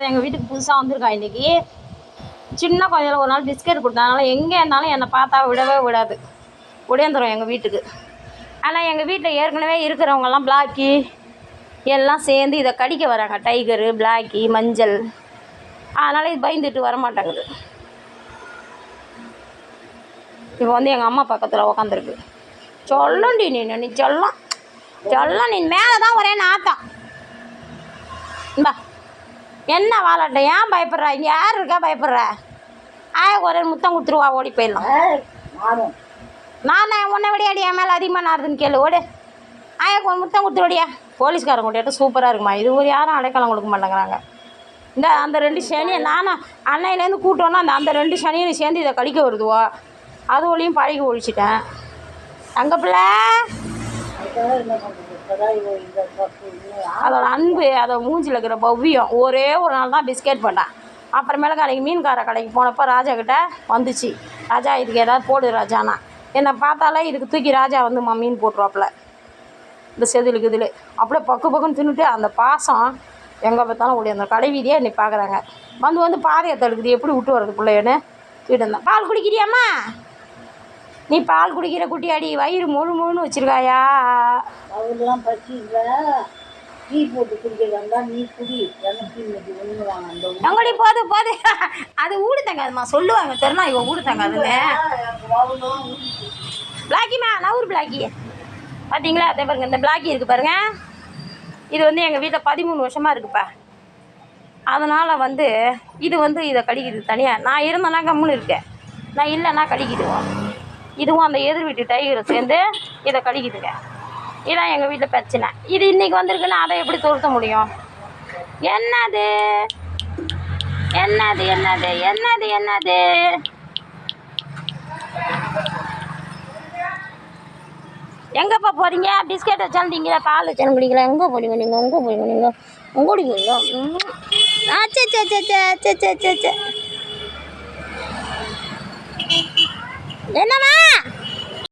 எங்கள் வீட்டுக்கு புதுசாக வந்திருக்கா இன்றைக்கி. சின்ன குழந்தையில ஒரு நாள் பிஸ்கெட் கொடுத்தா, எங்கே இருந்தாலும் என்னை பார்த்தா விடவே விடாது, உடையந்துடும் எங்கள் வீட்டுக்கு. ஆனால் எங்கள் வீட்டில் ஏற்கனவே இருக்கிறவங்கெல்லாம் பிளாக்கி எல்லாம் சேர்ந்து இதை கடிக்க வராங்க. டைகரு, பிளாக்கி, மஞ்சள். அதனால் இது பயந்துட்டு வரமாட்டேங்குது. இப்போ வந்து எங்கள் அம்மா பக்கத்தில் உக்காந்துருக்கு. சொல்லண்டி நீ சொல்லம் நீ மேலே தான் ஒரே நாத்தம். பா என்ன வாழட்ட, ஏன் பயப்படுறா? இங்கே யார் இருக்கா பயப்படுற? ஒரே முத்தம் கொடுத்துருவா, ஓடி போயிடலாம். நான் உன்னை விடையாடி என் மேலே அதிகமாக நாருதுன்னு கேளு, ஓடு. ஒரு முத்தம் கொடுத்துருவடியா. போலீஸ்காரங்க கூட்டியாட்ட சூப்பராக இருக்குமா, இது ஒரு யாரும் அடைக்கலம் கொடுக்க மாட்டேங்கிறாங்க. இந்த அந்த 2 சனியை நானும் அன்னையிலேருந்து கூட்டோன்னா அந்த 2 சனியும் சேர்ந்து இதை கழிக்க வருதுவோ, அது ஒளியும் பழகி ஒழிச்சிட்டேன். அங்கே பிள்ளை அதோட அன்பு, அதோட மூஞ்சில் இருக்கிற பவ்யம். ஒரே ஒரு நாள் தான் பிஸ்கெட் பண்ணேன். அப்புறமேல கடைக்கு மீன்கார கடைக்கு போனப்போ ராஜா கிட்ட வந்துச்சு, ராஜா இதுக்கு ஏதாவது போடு ராஜானா. என்னை பார்த்தாலே இதுக்கு தூக்கி ராஜா வந்து மீன் போட்டுருவாப்புல இந்த செதிலுக்கு இதில். அப்படியே பக்குன்னு தின்னுட்டு அந்த பாசம் எங்கே பார்த்தாலும் ஓடி அந்த கடை வீதியாக என்னை பார்க்குறாங்க. வந்து பாதையை தடுக்குது, எப்படி விட்டு வர்றது பிள்ளைன்னு தூக்கிட்டு இருந்தேன். பால் குடிக்கிறியாம்மா? நீ பால் குடிக்கிற குட்டி அடி, வயிறு முழுன்னு வச்சிருக்காயா? அவருலாம் பசிங்க, டீ போட்டு குடிக்கிறதா நீ குடி, எனக்கு ஒன்று வாங்க. அந்த எங்கடி போது அது ஊடுத்தாங்க, அதுமா சொல்லுவாங்க தெரினா இவன் ஊடுத்தாங்க அதுன்னு. பிளாக்கிமா, நவுறு பிளாக்கி பார்த்தீங்களா? அதே பாருங்க, இந்த பிளாக்கி இருக்குது பாருங்க. இது வந்து எங்கள் வீட்டில் 13 வருஷமாக இருக்குப்பா. அதனால் வந்து இது வந்து இதை கடிக்கிறது தனியாக. நான் இருந்தேன்னா கம்முன்னு இருக்கேன், நான் இல்லைன்னா கடிக்கிடுவோம். இதுவும் அந்த எதிர் வீட்டு டைகரை சேர்ந்து இதை கடிக்குதுங்க. இதான் எங்கள் வீட்டில் பிரச்சனை. இது இன்றைக்கி வந்திருக்குன்னா அதை எப்படி துரத்த முடியும்? என்னது என்னது என்னது என்னது என்னது எங்கேப்பா போகிறீங்க? பிஸ்கெட் வச்சாலுங்களா, பால் வச்சாலும் குடிங்களா? எங்கே போறீங்க நீங்கள்? உங்கோடி போறீங்க? என்னம்மா